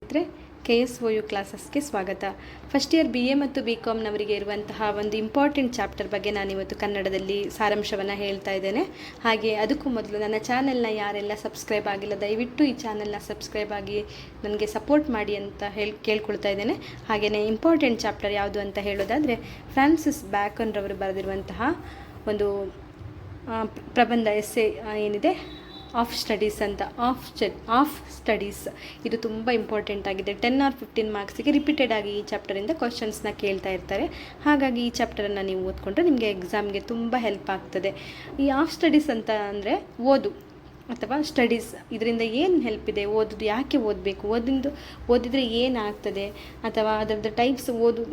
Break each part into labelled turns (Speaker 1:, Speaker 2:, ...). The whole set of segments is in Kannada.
Speaker 1: ಸ್ನೇಹಿತರೆ, KSOU ಕ್ಲಾಸಸ್ಗೆ ಸ್ವಾಗತ. ಫಸ್ಟ್ ಇಯರ್ BA ಮತ್ತು BComನವರಿಗೆ ಇರುವಂತಹ ಒಂದು ಇಂಪಾರ್ಟೆಂಟ್ ಚಾಪ್ಟರ್ ಬಗ್ಗೆ ನಾನಿವತ್ತು ಕನ್ನಡದಲ್ಲಿ ಸಾರಾಂಶವನ್ನು ಹೇಳ್ತಾ ಇದ್ದೇನೆ. ಹಾಗೆ ಅದಕ್ಕೂ ಮೊದಲು ನನ್ನ ಚಾನೆಲ್ನ ಯಾರೆಲ್ಲ ಸಬ್ಸ್ಕ್ರೈಬ್ ಆಗಿಲ್ಲ, ದಯವಿಟ್ಟು ಈ ಚಾನೆಲ್ನ ಸಬ್ಸ್ಕ್ರೈಬ್ ಆಗಿ ನನಗೆ ಸಪೋರ್ಟ್ ಮಾಡಿ ಅಂತ ಕೇಳ್ಕೊಳ್ತಾ ಇದ್ದೇನೆ. ಹಾಗೆಯೇ ಇಂಪಾರ್ಟೆಂಟ್ ಚಾಪ್ಟರ್ ಯಾವುದು ಅಂತ ಹೇಳೋದಾದರೆ, ಫ್ರಾನ್ಸಿಸ್ ಬ್ಯಾಕನ್ ರವರು ಬರೆದಿರುವಂತಹ ಒಂದು ಪ್ರಬಂಧ ಎಸ್ಸೆ ಏನಿದೆ, ಆಫ್ ಸ್ಟಡೀಸ್ ಅಂತ. ಆಫ್ ಸ್ಟಡೀಸ್ ಇದು ತುಂಬ ಇಂಪಾರ್ಟೆಂಟ್ ಆಗಿದೆ. 10 or 15 ಮಾರ್ಕ್ಸಿಗೆ ರಿಪೀಟೆಡ್ ಆಗಿ ಈ ಚಾಪ್ಟರಿಂದ ಕ್ವಶನ್ಸ್ನ ಕೇಳ್ತಾ ಇರ್ತಾರೆ. ಹಾಗಾಗಿ ಈ ಚಾಪ್ಟರನ್ನು ನೀವು ಓದ್ಕೊಂಡ್ರೆ ನಿಮಗೆ ಎಕ್ಸಾಮ್ಗೆ ತುಂಬ ಹೆಲ್ಪ್ ಆಗ್ತದೆ. ಈ ಆಫ್ ಸ್ಟಡೀಸ್ ಅಂತ ಅಂದರೆ ಓದು ಅಥವಾ ಸ್ಟಡೀಸ್, ಇದರಿಂದ ಏನು ಹೆಲ್ಪ್ ಇದೆ, ಓದೋದು ಯಾಕೆ ಓದಬೇಕು, ಓದಿದರೆ ಏನಾಗ್ತದೆ, ಅಥವಾ ಅದರದ್ದು ಟೈಪ್ಸ್,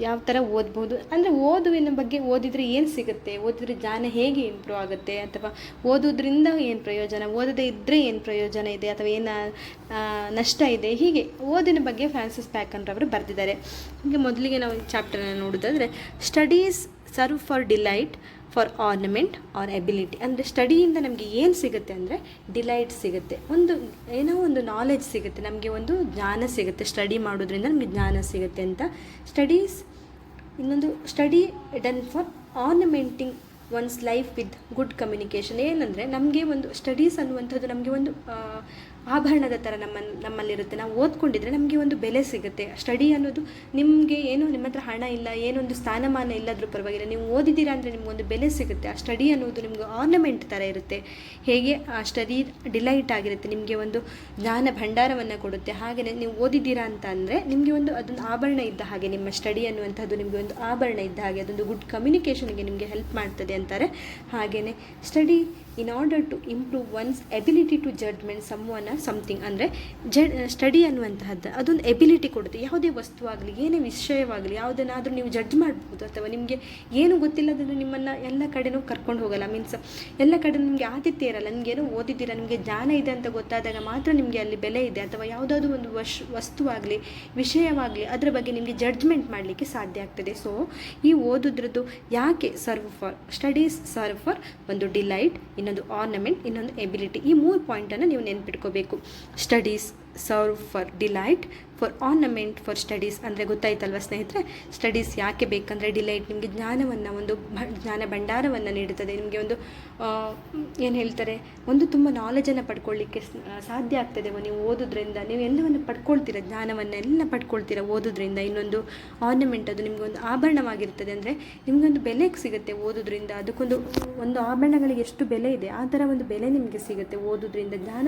Speaker 1: ಯಾವ ಥರ ಓದ್ಬೋದು, ಅಂದರೆ ಓದುವಿನ ಬಗ್ಗೆ ಓದಿದರೆ ಏನು ಸಿಗುತ್ತೆ, ಓದಿದರೆ ಜ್ಞಾನ ಹೇಗೆ ಇಂಪ್ರೂವ್ ಆಗುತ್ತೆ, ಅಥವಾ ಓದೋದ್ರಿಂದ ಏನು ಪ್ರಯೋಜನ, ಓದದೇ ಇದ್ದರೆ ಏನು ಪ್ರಯೋಜನ ಇದೆ, ಅಥವಾ ಏನು ನಷ್ಟ ಇದೆ, ಹೀಗೆ ಓದಿನ ಬಗ್ಗೆ ಫ್ರಾನ್ಸಿಸ್ ಬ್ಯಾಕನ್ ರವರು ಬರೆದಿದ್ದಾರೆ. ಹೀಗೆ ಮೊದಲಿಗೆ ನಾವು ಚಾಪ್ಟರನ್ನು ನೋಡೋದಾದರೆ, studies serve for delight, for ornament or ability. ಅಂದರೆ ಸ್ಟಡಿಯಿಂದ ನಮಗೆ ಏನು ಸಿಗುತ್ತೆ ಅಂದರೆ ಡಿಲೈಟ್ ಸಿಗುತ್ತೆ, ಏನೋ ಒಂದು ನಾಲೆಜ್ ಸಿಗುತ್ತೆ, ನಮಗೆ ಒಂದು ಜ್ಞಾನ ಸಿಗುತ್ತೆ. ಸ್ಟಡಿ ಮಾಡೋದ್ರಿಂದ ನಮಗೆ ಜ್ಞಾನ ಸಿಗುತ್ತೆ ಅಂತ. ಸ್ಟಡೀಸ್, ಇನ್ನೊಂದು study done for ornamenting one's life with good communication. ಏನಂದರೆ ನಮಗೆ ಒಂದು ಸ್ಟಡೀಸ್ ಅನ್ನುವಂಥದ್ದು ನಮಗೆ ಒಂದು ಆಭರಣದ ಥರ ನಮ್ಮಲ್ಲಿರುತ್ತೆ. ನಾವು ಓದ್ಕೊಂಡಿದ್ರೆ ನಮಗೆ ಒಂದು ಬೆಲೆ ಸಿಗುತ್ತೆ. ಸ್ಟಡಿ ಅನ್ನೋದು ನಿಮಗೆ ಏನು, ನಿಮ್ಮ ಹತ್ರ ಹಣ ಇಲ್ಲ, ಏನೊಂದು ಸ್ಥಾನಮಾನ ಇಲ್ಲದ್ರೂ ಪರವಾಗಿಲ್ಲ, ನೀವು ಓದಿದ್ದೀರಾ ಅಂದರೆ ನಿಮಗೊಂದು ಬೆಲೆ ಸಿಗುತ್ತೆ. ಆ ಸ್ಟಡಿ ಅನ್ನೋದು ನಿಮ್ಗೆ ಆರ್ನಮೆಂಟ್ ಥರ ಇರುತ್ತೆ. ಹೇಗೆ ಆ ಸ್ಟಡಿ ಡಿಲೈಟ್ ಆಗಿರುತ್ತೆ, ನಿಮಗೆ ಒಂದು ಜ್ಞಾನ ಭಂಡಾರವನ್ನು ಕೊಡುತ್ತೆ. ಹಾಗೆಯೇ ನೀವು ಓದಿದ್ದೀರಾ ಅಂತ ಅಂದರೆ ನಿಮಗೆ ಒಂದು ಅದೊಂದು ಆಭರಣ ಇದ್ದ ಹಾಗೆ, ನಿಮ್ಮ ಸ್ಟಡಿ ಅನ್ನುವಂಥದ್ದು ನಿಮಗೆ ಒಂದು ಆಭರಣ ಇದ್ದ ಹಾಗೆ, ಅದೊಂದು ಗುಡ್ ಕಮ್ಯುನಿಕೇಷನ್ಗೆ ನಿಮಗೆ ಹೆಲ್ಪ್ ಮಾಡ್ತದೆ ಅಂತಾರೆ. ಹಾಗೆಯೇ study in order to improve one's ability to judgement someone or something. ಅಂದರೆ ಸ್ಟಡಿ ಅನ್ನುವಂತಹದ್ದು ಅದೊಂದು ಎಬಿಲಿಟಿ ಕೊಡುತ್ತೆ. ಯಾವುದೇ ವಸ್ತುವಾಗಲಿ, ಏನೇ ವಿಷಯವಾಗಲಿ, ಯಾವುದನ್ನಾದರೂ ನೀವು ಜಡ್ಜ್ ಮಾಡ್ಬೋದು. ಅಥವಾ ನಿಮಗೆ ಏನು ಗೊತ್ತಿಲ್ಲದನ್ನು ನಿಮ್ಮನ್ನು ಎಲ್ಲ ಕಡೆನೂ ಕರ್ಕೊಂಡು ಹೋಗಲ್ಲ. ಮೀನ್ಸ್ ಎಲ್ಲ ಕಡೆ ನಿಮಗೆ ಆತಿಥ್ಯ ಇರಲ್ಲ. ನಿಮಗೇನೋ ಓದಿದ್ದೀರಾ, ನಿಮಗೆ ಜ್ಞಾನ ಇದೆ ಅಂತ ಗೊತ್ತಾದಾಗ ಮಾತ್ರ ನಿಮಗೆ ಅಲ್ಲಿ ಬೆಲೆ ಇದೆ. ಅಥವಾ ಯಾವುದಾದ್ರೂ ಒಂದು ವಸ್ತುವಾಗಲಿ, ವಿಷಯವಾಗಲಿ, ಅದರ ಬಗ್ಗೆ ನಿಮಗೆ ಜಡ್ಜ್ಮೆಂಟ್ ಮಾಡಲಿಕ್ಕೆ ಸಾಧ್ಯ ಆಗ್ತದೆ. ಸೊ ಈ ಓದೋದ್ರದ್ದು ಯಾಕೆ serve for, studies serve for ಒಂದು ಡಿಲೈಟ್, ಇನ್ನೊಂದು ಆರ್ನಮೆಂಟ್, ಇನ್ನೊಂದು ಎಬಿಲಿಟಿ. ಈ 3 ಪಾಯಿಂಟನ್ನು ನೀವು ನೆನ್ಪಿಟ್ಕೋಬೇಕು. Studies serve for delight, for ornament, for studies. ಅಂದರೆ ಗೊತ್ತಾಯ್ತಲ್ವ ಸ್ನೇಹಿತರೆ, ಸ್ಟಡೀಸ್ ಯಾಕೆ ಬೇಕಂದರೆ ಡಿಲೈಟ್ ನಿಮಗೆ ಜ್ಞಾನವನ್ನು, ಒಂದು ಜ್ಞಾನ ಭಂಡಾರವನ್ನು ನೀಡುತ್ತದೆ. ನಿಮಗೆ ಒಂದು ಏನು ಹೇಳ್ತಾರೆ, ಒಂದು ತುಂಬ ನಾಲೆಜನ್ನು ಪಡ್ಕೊಳ್ಳಿಕ್ಕೆ ಸಾಧ್ಯ ಆಗ್ತದೆ ನೀವು ಓದೋದ್ರಿಂದ. ನೀವು ಎಲ್ಲವನ್ನು ಪಡ್ಕೊಳ್ತೀರ, ಜ್ಞಾನವನ್ನೆಲ್ಲ ಪಡ್ಕೊಳ್ತೀರ ಓದೋದ್ರಿಂದ. ಇನ್ನೊಂದು ಆರ್ನಮೆಂಟ್, ಅದು ನಿಮಗೊಂದು ಆಭರಣವಾಗಿರ್ತದೆ. ಅಂದರೆ ನಿಮಗೊಂದು ಬೆಲೆಗೆ ಸಿಗುತ್ತೆ ಓದೋದ್ರಿಂದ. ಒಂದು ಆಭರಣಗಳಿಗೆ ಎಷ್ಟು ಬೆಲೆ ಇದೆ, ಆ ಥರ ಒಂದು ಬೆಲೆ ನಿಮಗೆ ಸಿಗುತ್ತೆ ಓದೋದ್ರಿಂದ. ಜ್ಞಾನ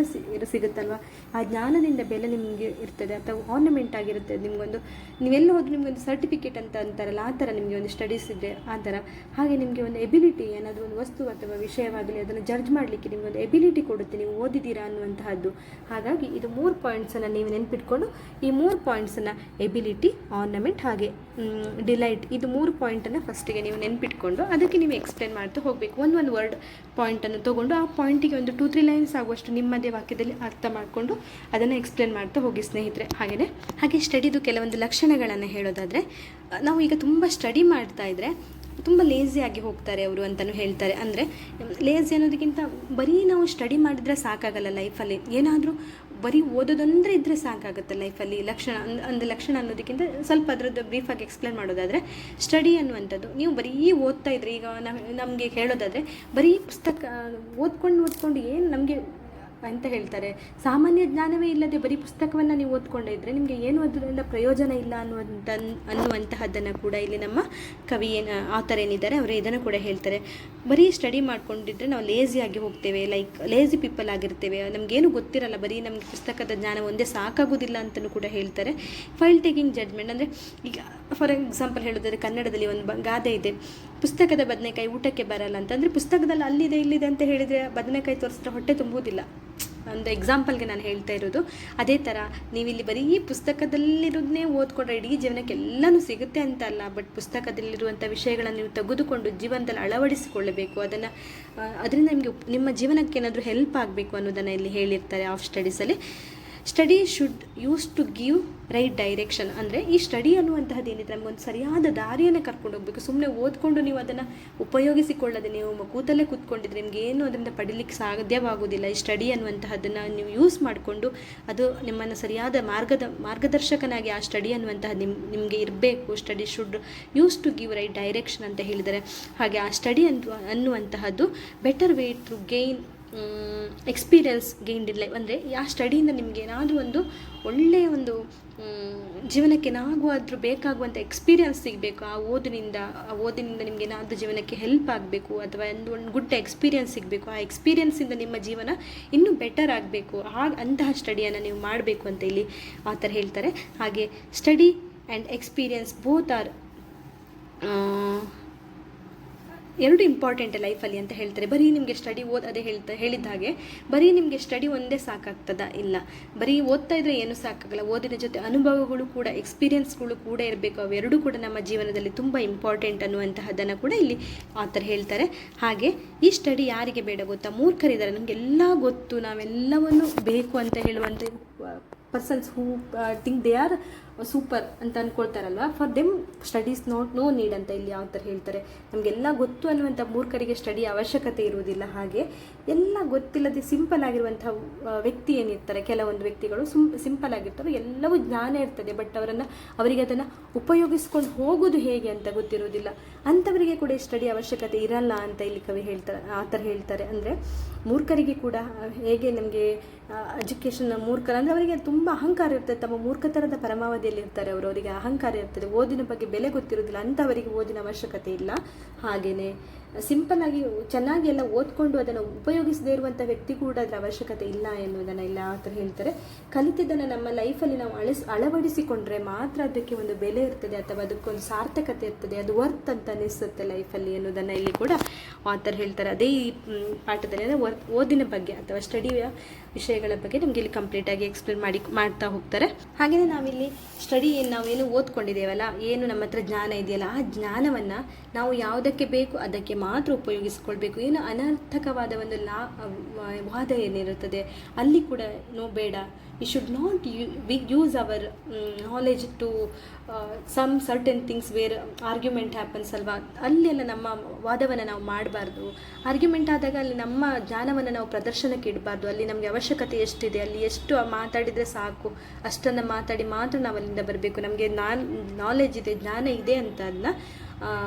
Speaker 1: ಸಿಗುತ್ತಲ್ವ, ಆ ಜ್ಞಾನದಿಂದ ಬೆಲೆ ನಿಮಗೆ ಇರ್ತದೆ. ಅಥವಾ ಆರ್ನಮೆಂಟ್ ಆಗಿರುತ್ತೆ ನಿಮಗೊಂದು, ನೀವೆಲ್ಲ ಹೋದ್ರೆ ನಿಮಗೊಂದು ಸರ್ಟಿಫಿಕೇಟ್ ಅಂತ ಅಂತಾರಲ್ಲ, ಆ ಥರ ನಿಮಗೆ ಒಂದು ಸ್ಟಡೀಸ್ ಇದ್ದರೆ ಆ ಥರ. ಹಾಗೆ ನಿಮಗೆ ಒಂದು ಎಬಿಲಿಟಿ, ಏನಾದರೂ ಒಂದು ವಸ್ತು ಅಥವಾ ವಿಷಯವಾಗಲಿ ಅದನ್ನು ಜಡ್ಜ್ ಮಾಡಲಿಕ್ಕೆ ನಿಮಗೊಂದು ಎಬಿಲಿಟಿ ಕೊಡುತ್ತೆ, ನೀವು ಓದಿದ್ದೀರಾ ಅನ್ನುವಂತಹದ್ದು. ಹಾಗಾಗಿ ಇದು 3 ಪಾಯಿಂಟ್ಸನ್ನು ನೀವು ನೆನ್ಪಿಟ್ಕೊಂಡು, ಈ 3 ಪಾಯಿಂಟ್ಸನ್ನು ಎಬಿಲಿಟಿ, ಆರ್ನಮೆಂಟ್ ಹಾಗೆ ಡಿಲೈಟ್, ಇದು 3 ಪಾಯಿಂಟನ್ನು ಫಸ್ಟಿಗೆ ನೀವು ನೆನ್ಪಿಟ್ಕೊಂಡು ಅದಕ್ಕೆ ನೀವು ಎಕ್ಸ್ಪ್ಲೇನ್ ಮಾಡ್ತಾ ಹೋಗಬೇಕು. ಒಂದು ವರ್ಡ್ ಪಾಯಿಂಟನ್ನು ತೊಗೊಂಡು ಆ ಪಾಯಿಂಟಿಗೆ ಒಂದು 2-3 ಲೈನ್ಸ್ ಆಗುವಷ್ಟು ನಿಮ್ಮದೇ ವಾಕ್ಯದಲ್ಲಿ ಅರ್ಥ ಮಾಡಿಕೊಂಡು ಅದನ್ನು ಎಕ್ಸ್ಪ್ಲೇನ್ ಮಾಡ್ತಾ ಹೋಗಿ ಸ್ನೇಹಿತರೆ. ಹಾಗೆ ಸ್ಟಡಿದು ಕೆಲವೊಂದು ಲಕ್ಷಣಗಳನ್ನು ಹೇಳೋದಾದರೆ, ನಾವು ಈಗ ತುಂಬ ಸ್ಟಡಿ ಮಾಡ್ತಾ ಇದ್ದರೆ ತುಂಬ ಲೇಸಿಯಾಗಿ ಹೋಗ್ತಾರೆ ಅವರು ಅಂತಲೂ ಹೇಳ್ತಾರೆ. ಅಂದರೆ ಲೇಸಿ ಅನ್ನೋದಕ್ಕಿಂತ ಬರೀ ನಾವು ಸ್ಟಡಿ ಮಾಡಿದರೆ ಸಾಕಾಗಲ್ಲ ಲೈಫಲ್ಲಿ. ಏನಾದರೂ ಬರೀ ಓದೋದಂದರೆ ಇದ್ದರೆ ಸಾಕಾಗುತ್ತೆ ಲೈಫಲ್ಲಿ. ಲಕ್ಷಣ ಅನ್ನೋದಕ್ಕಿಂತ ಸ್ವಲ್ಪ ಅದರದ್ದು ಬ್ರೀಫಾಗಿ ಎಕ್ಸ್ಪ್ಲೇನ್ ಮಾಡೋದಾದರೆ, ಸ್ಟಡಿ ಅನ್ನುವಂಥದ್ದು ನೀವು ಬರೀ ಓದ್ತಾ ಇದ್ರೆ, ಈಗ ನಮಗೆ ಹೇಳೋದಾದರೆ ಬರೀ ಪುಸ್ತಕ ಓದ್ಕೊಂಡು ಏನು ನಮಗೆ ಅಂತ ಹೇಳ್ತಾರೆ, ಸಾಮಾನ್ಯ ಜ್ಞಾನವೇ ಇಲ್ಲದೆ ಬರೀ ಪುಸ್ತಕವನ್ನು ನೀವು ಓದ್ಕೊಂಡೇ ಇದ್ದರೆ ನಿಮಗೆ ಏನು ಅದರಿಂದ ಪ್ರಯೋಜನ ಇಲ್ಲ ಅನ್ನುವಂತಹದ್ದನ್ನು ಕೂಡ ಇಲ್ಲಿ ನಮ್ಮ ಕವಿ ಆಥರ್ ಏನಿದ್ದಾರೆ ಅವರು ಇದನ್ನು ಕೂಡ ಹೇಳ್ತಾರೆ. ಬರೀ ಸ್ಟಡಿ ಮಾಡ್ಕೊಂಡಿದ್ರೆ ನಾವು ಲೇಸಿಯಾಗಿ ಹೋಗ್ತೇವೆ, ಲೈಕ್ ಲೇಸಿ ಪೀಪಲ್ ಆಗಿರ್ತೇವೆ, ನಮಗೇನು ಗೊತ್ತಿರಲ್ಲ, ಬರೀ ನಮಗೆ ಪುಸ್ತಕದ ಜ್ಞಾನ ಒಂದೇ ಸಾಕಾಗೋದಿಲ್ಲ ಅಂತಲೂ ಕೂಡ ಹೇಳ್ತಾರೆ. ಫೈಲ್ ಟೇಕಿಂಗ್ ಜಡ್ಜ್ಮೆಂಟ್, ಅಂದರೆ ಈಗ ಫಾರ್ ಎಕ್ಸಾಂಪಲ್ ಹೇಳೋದಾದರೆ ಕನ್ನಡದಲ್ಲಿ ಒಂದು ಗಾದೆ ಇದೆ, ಪುಸ್ತಕದ ಬದನೆಕಾಯಿ ಊಟಕ್ಕೆ ಬರಲ್ಲ ಅಂತ. ಅಂದರೆ ಪುಸ್ತಕದಲ್ಲಿ ಅಲ್ಲಿದೆ ಇಲ್ಲಿದೆ ಅಂತ ಹೇಳಿದರೆ ಬದನೆಕಾಯಿ ತೋರಿಸಿದ್ರೆ ಹೊಟ್ಟೆ ತುಂಬುವುದಿಲ್ಲ. ಒಂದು ಎಕ್ಸಾಂಪಲ್ಗೆ ನಾನು ಹೇಳ್ತಾ ಇರೋದು. ಅದೇ ಥರ ನೀವಿಲ್ಲಿ ಬರೀ ಈ ಪುಸ್ತಕದಲ್ಲಿರೋದನ್ನೇ ಓದ್ಕೊಂಡ್ರೆ ಇಡೀ ಜೀವನಕ್ಕೆ ಎಲ್ಲನೂ ಸಿಗುತ್ತೆ ಅಂತ ಅಲ್ಲ. ಬಟ್ ಪುಸ್ತಕದಲ್ಲಿರುವಂಥ ವಿಷಯಗಳನ್ನು ನೀವು ತೆಗೆದುಕೊಂಡು ಜೀವನದಲ್ಲಿ ಅಳವಡಿಸಿಕೊಳ್ಳಬೇಕು. ಅದರಿಂದ ನಿಮ್ಮ ಜೀವನಕ್ಕೆ ಏನಾದರೂ ಹೆಲ್ಪ್ ಆಗಬೇಕು ಅನ್ನೋದನ್ನು ಇಲ್ಲಿ ಹೇಳಿರ್ತಾರೆ ಆಫ್ ಸ್ಟಡೀಸಲ್ಲಿ. Study should use to give right direction. ಅಂದರೆ ಈ ಸ್ಟಡಿ ಅನ್ನುವಂತಹದ್ದು ಏನಿದೆ ನಮಗೊಂದು ಸರಿಯಾದ ದಾರಿಯನ್ನು ಕರ್ಕೊಂಡು ಹೋಗಬೇಕು. ಸುಮ್ಮನೆ ಓದ್ಕೊಂಡು ನೀವು ಅದನ್ನು ಉಪಯೋಗಿಸಿಕೊಳ್ಳದೆ ನೀವು ಕೂತಲ್ಲೇ ಕೂತ್ಕೊಂಡಿದ್ರೆ ನಿಮ್ಗೆ ಏನು ಅದರಿಂದ ಪಡೀಲಿಕ್ಕೆ ಸಾಧ್ಯವಾಗುವುದಿಲ್ಲ. ಈ ಸ್ಟಡಿ ಅನ್ನುವಂತಹದ್ದನ್ನು ನೀವು ಯೂಸ್ ಮಾಡಿಕೊಂಡು ಅದು ನಿಮ್ಮನ್ನು ಸರಿಯಾದ ಮಾರ್ಗದರ್ಶಕನಾಗಿ ಆ ಸ್ಟಡಿ ಅನ್ನುವಂತಹದ್ದು ನಿಮಗೆ ಇರಬೇಕು. Study should use to give right direction ಅಂತ ಹೇಳಿದರೆ, ಹಾಗೆ ಆ ಸ್ಟಡಿ ಅನ್ನುವಂತಹದ್ದು better way to gain experience gained in life. ಅಂದರೆ ಆ ಸ್ಟಡಿಯಿಂದ ನಿಮಗೆ ಏನಾದರೂ ಒಂದು ಒಳ್ಳೆಯ ಒಂದು ಜೀವನಕ್ಕೆ ಏನಾಗುವಾದರೂ ಬೇಕಾಗುವಂಥ ಎಕ್ಸ್ಪೀರಿಯನ್ಸ್ ಸಿಗಬೇಕು. ಆ ಓದಿನಿಂದ ನಿಮಗೆ ಏನಾದರೂ ಜೀವನಕ್ಕೆ ಹೆಲ್ಪ್ ಆಗಬೇಕು ಅಥವಾ ಒಂದು ಗುಡ್ ಎಕ್ಸ್ಪೀರಿಯನ್ಸ್ ಸಿಗಬೇಕು. ಆ ಎಕ್ಸ್ಪೀರಿಯನ್ಸಿಂದ ನಿಮ್ಮ ಜೀವನ ಇನ್ನೂ ಬೆಟರ್ ಆಗಬೇಕು. ಅಂತಹ ಸ್ಟಡಿಯನ್ನು ನೀವು ಮಾಡಬೇಕು ಅಂತ ಇಲ್ಲಿ ಆಥರ್ ಹೇಳ್ತಾರೆ. ಹಾಗೆ study and experience both are ಎರಡು ಇಂಪಾರ್ಟೆಂಟ್ ಲೈಫಲ್ಲಿ ಅಂತ ಹೇಳ್ತಾರೆ. ಬರೀ ನಿಮಗೆ ಸ್ಟಡಿ ಅದೇ ಹೇಳಿದ ಹಾಗೆ ಬರೀ ನಿಮಗೆ ಸ್ಟಡಿ ಒಂದೇ ಸಾಕಾಗ್ತದ? ಇಲ್ಲ, ಬರೀ ಓದ್ತಾ ಇದ್ರೆ ಏನೂ ಸಾಕಾಗಲ್ಲ. ಓದಿನ ಜೊತೆ ಅನುಭವಗಳು ಕೂಡ, ಎಕ್ಸ್ಪೀರಿಯನ್ಸ್ಗಳು ಕೂಡ ಇರಬೇಕು. ಅವೆರಡೂ ಕೂಡ ನಮ್ಮ ಜೀವನದಲ್ಲಿ ತುಂಬ ಇಂಪಾರ್ಟೆಂಟ್ ಅನ್ನುವಂತಹದ್ದನ್ನು ಕೂಡ ಇಲ್ಲಿ ಆಥರ್ ಹೇಳ್ತಾರೆ. ಹಾಗೆ ಈ ಸ್ಟಡಿ ಯಾರಿಗೆ ಬೇಡ ಗೊತ್ತಾ? ಮೂರ್ಖರಿದ್ದಾರೆ, ನಮಗೆಲ್ಲ ಗೊತ್ತು, ನಾವೆಲ್ಲವನ್ನು ಬೇಕು ಅಂತ ಹೇಳುವಂಥ persons who think they are super ಅಂತ ಅಂದ್ಕೊಳ್ತಾರಲ್ವ, for them studies no need ಅಂತ ಇಲ್ಲಿ ಯಾವ ಥರ ಹೇಳ್ತಾರೆ. ನಮಗೆಲ್ಲ ಗೊತ್ತು ಅನ್ನುವಂಥ ಮೂರ್ಖರಿಗೆ ಸ್ಟಡಿ ಅವಶ್ಯಕತೆ ಇರುವುದಿಲ್ಲ. ಹಾಗೆ ಎಲ್ಲ ಗೊತ್ತಿಲ್ಲದೆ ಸಿಂಪಲ್ ಆಗಿರುವಂಥ ವ್ಯಕ್ತಿ ಏನಿರ್ತಾರೆ, ಕೆಲವೊಂದು ವ್ಯಕ್ತಿಗಳು ಸಿಂಪಲ್ ಆಗಿರ್ತಾರೆ, ಎಲ್ಲವೂ ಜ್ಞಾನ ಇರ್ತದೆ, ಬಟ್ ಅವರಿಗೆ ಅದನ್ನು ಉಪಯೋಗಿಸ್ಕೊಂಡು ಹೋಗೋದು ಹೇಗೆ ಅಂತ ಗೊತ್ತಿರೋದಿಲ್ಲ. ಅಂಥವರಿಗೆ ಕೂಡ ಸ್ಟಡಿ ಅವಶ್ಯಕತೆ ಇರಲ್ಲ ಅಂತ ಇಲ್ಲಿ ಕವಿ ಹೇಳ್ತಾರೆ, ಆ ಥರ ಹೇಳ್ತಾರೆ. ಅಂದರೆ ಮೂರ್ಖರಿಗೆ ಕೂಡ ಹೇಗೆ ನಮಗೆ ಎಜುಕೇಷನ್ ಮೂರ್ಖರು ಅಂದರೆ ಅವರಿಗೆ ತುಂಬ ಅಹಂಕಾರ ಇರ್ತದೆ, ತಮ್ಮ ಮೂರ್ಖತನದ ಪರಮಾವಧಿಯಲ್ಲಿ ಇರ್ತಾರೆ ಅವರು, ಅವರಿಗೆ ಅಹಂಕಾರ ಇರ್ತದೆ, ಓದಿನ ಬಗ್ಗೆ ಬೆಲೆ ಗೊತ್ತಿರೋದಿಲ್ಲ, ಅಂಥವರಿಗೆ ಓದಿನ ಅವಶ್ಯಕತೆ ಇಲ್ಲ. ಹಾಗೆಯೇ ಸಿಂಪಲ್ ಆಗಿ ಚೆನ್ನಾಗಿ ಎಲ್ಲ ಓದ್ಕೊಂಡು ಅದನ್ನು ಉಪಯೋಗಿಸದೇ ಇರುವಂಥ ವ್ಯಕ್ತಿ ಕೂಡ ಅದರ ಅವಶ್ಯಕತೆ ಇಲ್ಲ ಎನ್ನುವುದನ್ನು ಇಲ್ಲ ಆ ಥರ ಹೇಳ್ತಾರೆ. ಕಲಿತಿದ್ದನ್ನು ನಮ್ಮ ಲೈಫಲ್ಲಿ ನಾವು ಅಳವಡಿಸಿಕೊಂಡ್ರೆ ಮಾತ್ರ ಅದಕ್ಕೆ ಒಂದು ಬೆಲೆ ಇರ್ತದೆ ಅಥವಾ ಅದಕ್ಕೊಂದು ಸಾರ್ಥಕತೆ ಇರ್ತದೆ, ಅದು ವರ್ತ್ ಅಂತ ಅನಿಸುತ್ತೆ ಲೈಫಲ್ಲಿ ಎನ್ನುವುದನ್ನು ಇಲ್ಲಿ ಕೂಡ ಆಥರ್ ಹೇಳ್ತಾರೆ. ಅದೇ ಈ ಪಾಠದಲ್ಲಿ ಅಂದರೆ ಓದಿನ ಬಗ್ಗೆ ಅಥವಾ ಸ್ಟಡಿಯ ವಿಷಯಗಳ ಬಗ್ಗೆ ನಮಗೆ ಇಲ್ಲಿ ಕಂಪ್ಲೀಟಾಗಿ ಎಕ್ಸ್ಪ್ಲೇನ್ ಮಾಡ್ತಾ ಹೋಗ್ತಾರೆ. ಹಾಗೆಯೇ ನಾವಿಲ್ಲಿ ಸ್ಟಡಿ ನಾವೇನು ಓದ್ಕೊಂಡಿದ್ದೇವಲ್ಲ, ಏನು ನಮ್ಮ ಹತ್ರ ಜ್ಞಾನ ಇದೆಯಲ್ಲ, ಆ ಜ್ಞಾನವನ್ನು ನಾವು ಯಾವುದಕ್ಕೆ ಬೇಕು ಅದಕ್ಕೆ ಮಾತ್ರ ಉಪಯೋಗಿಸ್ಕೊಳ್ಬೇಕು. ಏನು ಅನರ್ಥಕವಾದ ಒಂದು ವಾದ ಏನಿರುತ್ತದೆ ಅಲ್ಲಿ ಕೂಡ ಬೇಡ. We should not use our knowledge to some certain things where argument happens ಅಲ್ವಾ, ಅಲ್ಲೆಲ್ಲ ನಮ್ಮ ವಾದವನ್ನು ನಾವು ಮಾಡಬಾರ್ದು. ಆರ್ಗ್ಯುಮೆಂಟ್ ಆದಾಗ ಅಲ್ಲಿ ನಮ್ಮ ಜ್ಞಾನವನ್ನು ನಾವು ಪ್ರದರ್ಶನಕ್ಕೆ ಇಡಬಾರ್ದು. ಅಲ್ಲಿ ನಮಗೆ ಅವಶ್ಯಕತೆ ಎಷ್ಟಿದೆ, ಅಲ್ಲಿ ಎಷ್ಟು ಮಾತಾಡಿದರೆ ಸಾಕು ಅಷ್ಟನ್ನು ಮಾತಾಡಿ ಮಾತ್ರ ನಾವು ಅಲ್ಲಿಂದ ಬರಬೇಕು. ನಮಗೆ ನಾಲೆಜ್ ಇದೆ, ಜ್ಞಾನ ಇದೆ ಅಂತ ಅದನ್ನ